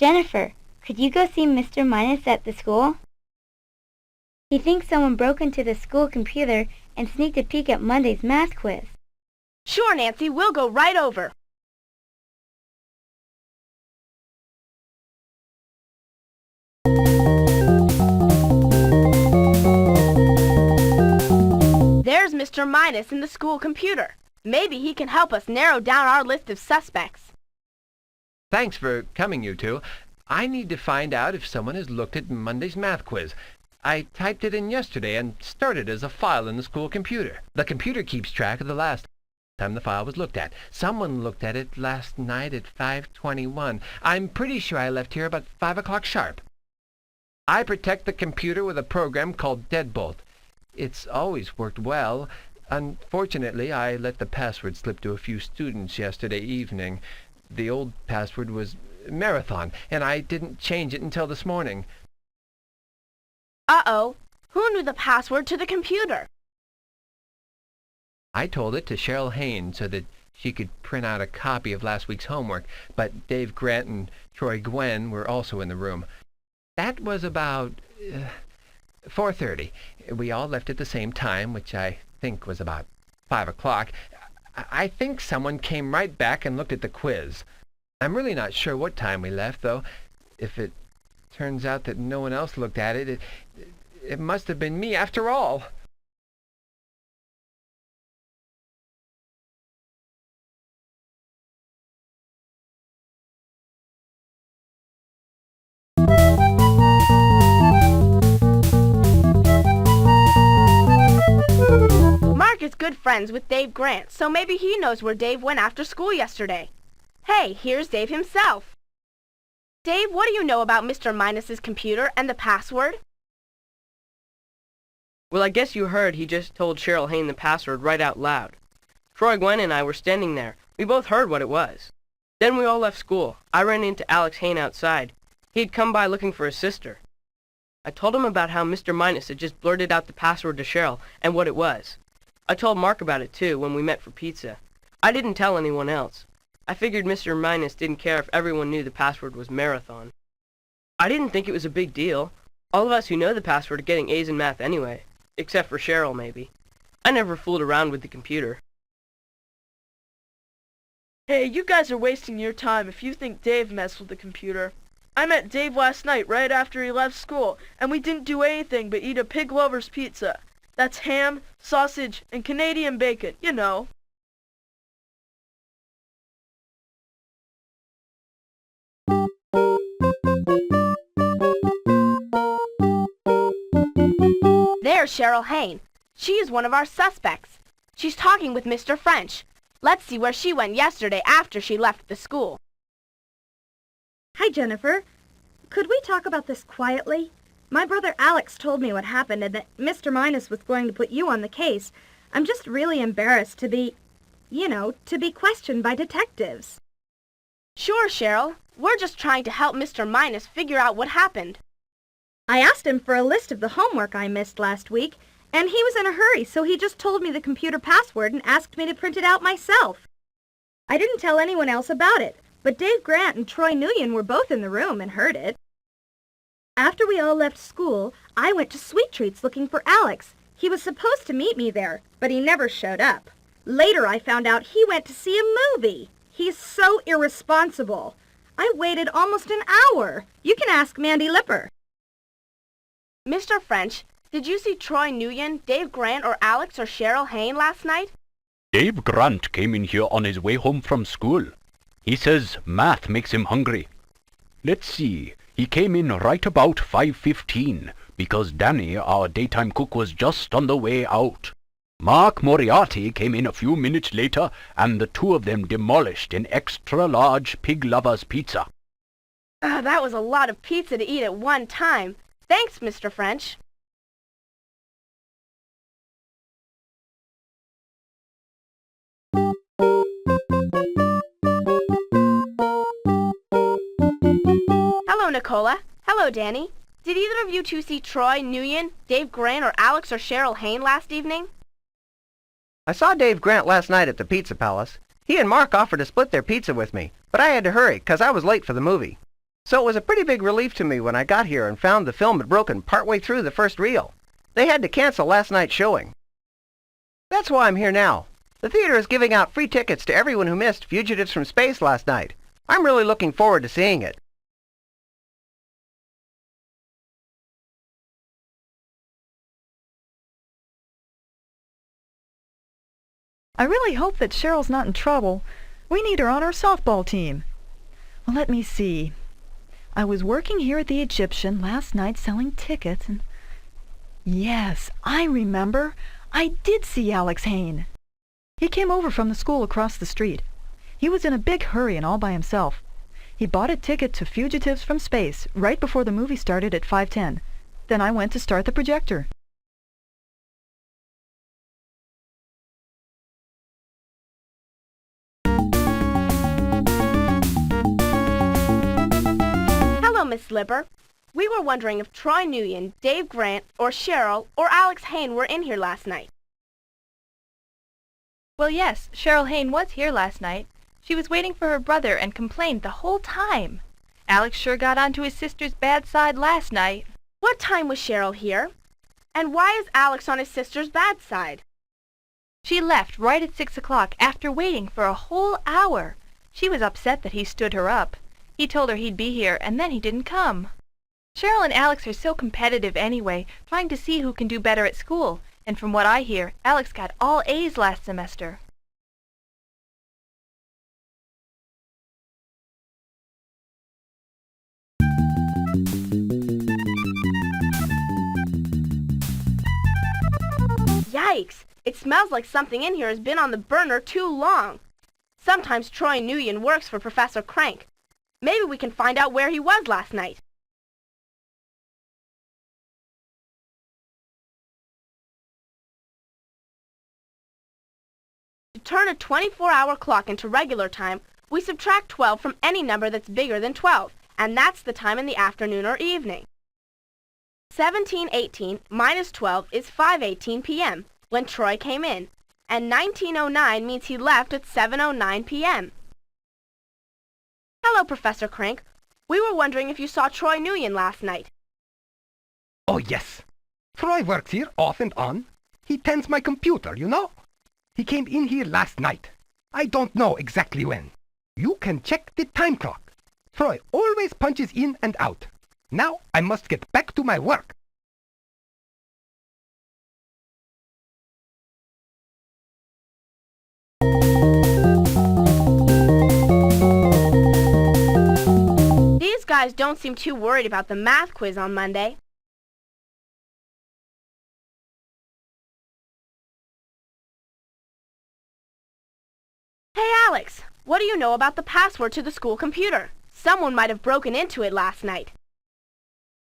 Jennifer, could you go see Mr. Minus at the school? He thinks someone broke into the school computer and sneaked a peek at Monday's math quiz. Sure, Nancy, we'll go right over. There's Mr. Minus in the school computer. Maybe he can help us narrow down our list of suspects. Thanks for coming, you two. I need to find out if someone has looked at Monday's math quiz. I typed it in yesterday and started as a file in the school computer. The computer keeps track of the last time the file was looked at. Someone looked at it last night at 5:21. I'm pretty sure I left here about 5 o'clock sharp. I protect the computer with a program called Deadbolt. It's always worked well. Unfortunately, I let the password slip to a few students yesterday evening. The old password was Marathon, and I didn't change it until this morning. Uh-oh. Who knew the password to the computer? I told it to Cheryl Haynes so that she could print out a copy of last week's homework, but Dave Grant and Troy Gwen were also in the room. That was about 4:30. We all left at the same time, which I think was about 5 o'clock. I think someone came right back and looked at the quiz. I'm really not sure what time we left, though. If it turns out that no one else looked at it, it must have been me after all. Mark is good friends with Dave Grant, so maybe he knows where Dave went after school yesterday. Hey, here's Dave himself. Dave, what do you know about Mr. Minus's computer and the password? Well, I guess you heard he just told Cheryl Hayne the password right out loud. Troy Gwen and I were standing there. We both heard what it was. Then we all left school. I ran into Alex Hayne outside. He'd come by looking for his sister. I told him about how Mr. Minus had just blurted out the password to Cheryl and what it was. I told Mark about it, too, when we met for pizza. I didn't tell anyone else. I figured Mr. Minus didn't care if everyone knew the password was Marathon. I didn't think it was a big deal. All of us who know the password are getting A's in math anyway. Except for Cheryl, maybe. I never fooled around with the computer. Hey, you guys are wasting your time if you think Dave messed with the computer. I met Dave last night right after he left school, and we didn't do anything but eat a pig lover's pizza. That's ham, sausage, and Canadian bacon, you know. There's Cheryl Hayne. She is one of our suspects. She's talking with Mr. French. Let's see where she went yesterday after she left the school. Hi, Jennifer. Could we talk about this quietly? My brother Alex told me what happened and that Mr. Minus was going to put you on the case. I'm just really embarrassed to be questioned by detectives. Sure, Cheryl. We're just trying to help Mr. Minus figure out what happened. I asked him for a list of the homework I missed last week, and he was in a hurry, so he just told me the computer password and asked me to print it out myself. I didn't tell anyone else about it, but Dave Grant and Troy Nguyen were both in the room and heard it. After we all left school, I went to Sweet Treats looking for Alex. He was supposed to meet me there, but he never showed up. Later I found out he went to see a movie. He's so irresponsible. I waited almost an hour. You can ask Mandy Lipper. Mr. French, did you see Troy Nguyen, Dave Grant, or Alex or Cheryl Hayne last night? Dave Grant came in here on his way home from school. He says math makes him hungry. Let's see. He came in right about 5:15 because Danny, our daytime cook, was just on the way out. Mark Moriarty came in a few minutes later, and the two of them demolished an extra-large pig lover's pizza. That was a lot of pizza to eat at one time. Thanks, Mr. French. Hello, Nicola. Hello, Danny. Did either of you two see Troy Nguyen, Dave Grant, or Alex or Cheryl Hayne last evening? I saw Dave Grant last night at the Pizza Palace. He and Mark offered to split their pizza with me, but I had to hurry 'cause I was late for the movie. So it was a pretty big relief to me when I got here and found the film had broken partway through the first reel. They had to cancel last night's showing. That's why I'm here now. The theater is giving out free tickets to everyone who missed Fugitives from Space last night. I'm really looking forward to seeing it. I really hope that Cheryl's not in trouble. We need her on our softball team. Well, let me see. I was working here at the Egyptian last night selling tickets and... Yes, I remember. I did see Alex Hayne. He came over from the school across the street. He was in a big hurry and all by himself. He bought a ticket to Fugitives from Space right before the movie started at 5:10. Then I went to start the projector. Hello, Miss Slipper. We were wondering if Troy Nguyen, Dave Grant, or Cheryl, or Alex Hayne were in here last night. Well, yes, Cheryl Hayne was here last night. She was waiting for her brother and complained the whole time. Alex sure got onto his sister's bad side last night. What time was Cheryl here? And why is Alex on his sister's bad side? She left right at 6 o'clock after waiting for a whole hour. She was upset that he stood her up. He told her he'd be here, and then he didn't come. Cheryl and Alex are so competitive anyway, trying to see who can do better at school. And from what I hear, Alex got all A's last semester. Yikes! It smells like something in here has been on the burner too long. Sometimes Troy Nguyen works for Professor Krank. Maybe we can find out where he was last night. To turn a 24-hour clock into regular time, we subtract 12 from any number that's bigger than 12, and that's the time in the afternoon or evening. 1718 minus 12 is 5:18 p.m., when Troy came in, and 1909 means he left at 7:09 p.m. Hello, Professor Krank. We were wondering if you saw Troy Nguyen last night. Oh, yes. Troy works here off and on. He tends my computer, you know. He came in here last night. I don't know exactly when. You can check the time clock. Troy always punches in and out. Now I must get back to my work. These guys don't seem too worried about the math quiz on Monday. Hey, Alex, what do you know about the password to the school computer? Someone might have broken into it last night.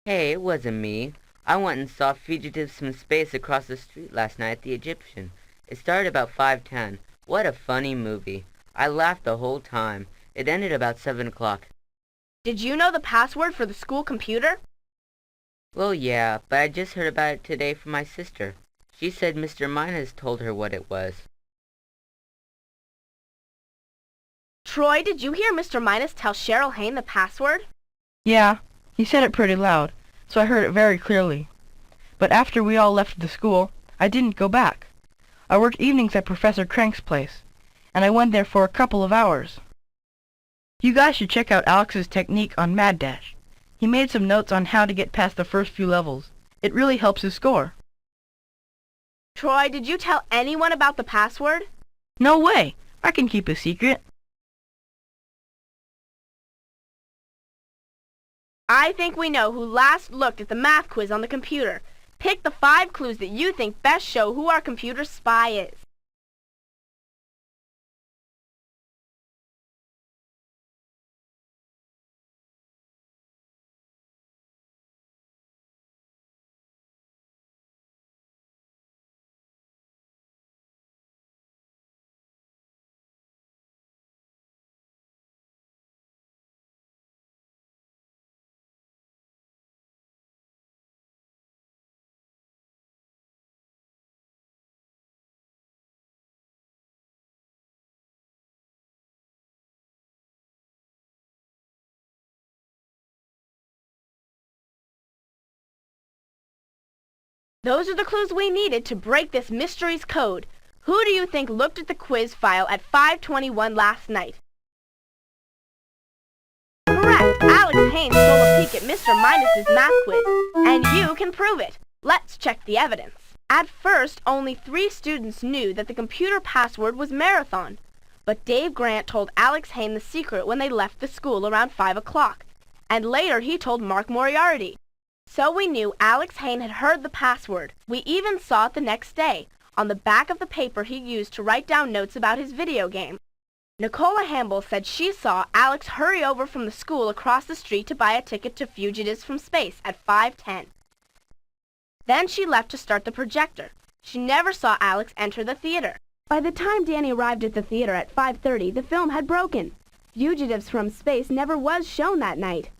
Hey, it wasn't me. I went and saw Fugitives from Space across the street last night at the Egyptian. It started about 5:10. What a funny movie. I laughed the whole time. It ended about 7 o'clock. Did you know the password for the school computer? Well, yeah, but I just heard about it today from my sister. She said Mr. Minus told her what it was. Troy, did you hear Mr. Minus tell Cheryl Hayne the password? Yeah, he said it pretty loud, so I heard it very clearly. But after we all left the school, I didn't go back. I work evenings at Professor Krank's place, and I went there for a couple of hours. You guys should check out Alex's technique on Mad Dash. He made some notes on how to get past the first few levels. It really helps his score. Troy, did you tell anyone about the password? No way! I can keep a secret. I think we know who last looked at the math quiz on the computer. Pick the 5 clues that you think best show who our computer spy is. Those are the clues we needed to break this mystery's code. Who do you think looked at the quiz file at 5:21 last night? Correct! Alex Haynes stole a peek at Mr. Minus's math quiz, and you can prove it. Let's check the evidence. At first, only 3 students knew that the computer password was Marathon. But Dave Grant told Alex Haynes the secret when they left the school around 5 o'clock. And later he told Mark Moriarty. So we knew Alex Haynes had heard the password. We even saw it the next day, on the back of the paper he used to write down notes about his video game. Nicola Hamble said she saw Alex hurry over from the school across the street to buy a ticket to Fugitives from Space at 5:10. Then she left to start the projector. She never saw Alex enter the theater. By the time Danny arrived at the theater at 5:30, the film had broken. Fugitives from Space never was shown that night.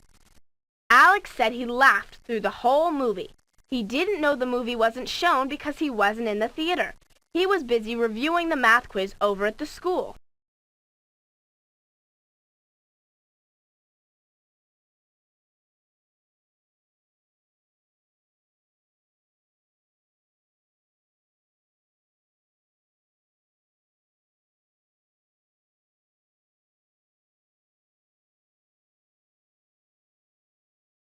Alex said he laughed through the whole movie. He didn't know the movie wasn't shown because he wasn't in the theater. He was busy reviewing the math quiz over at the school.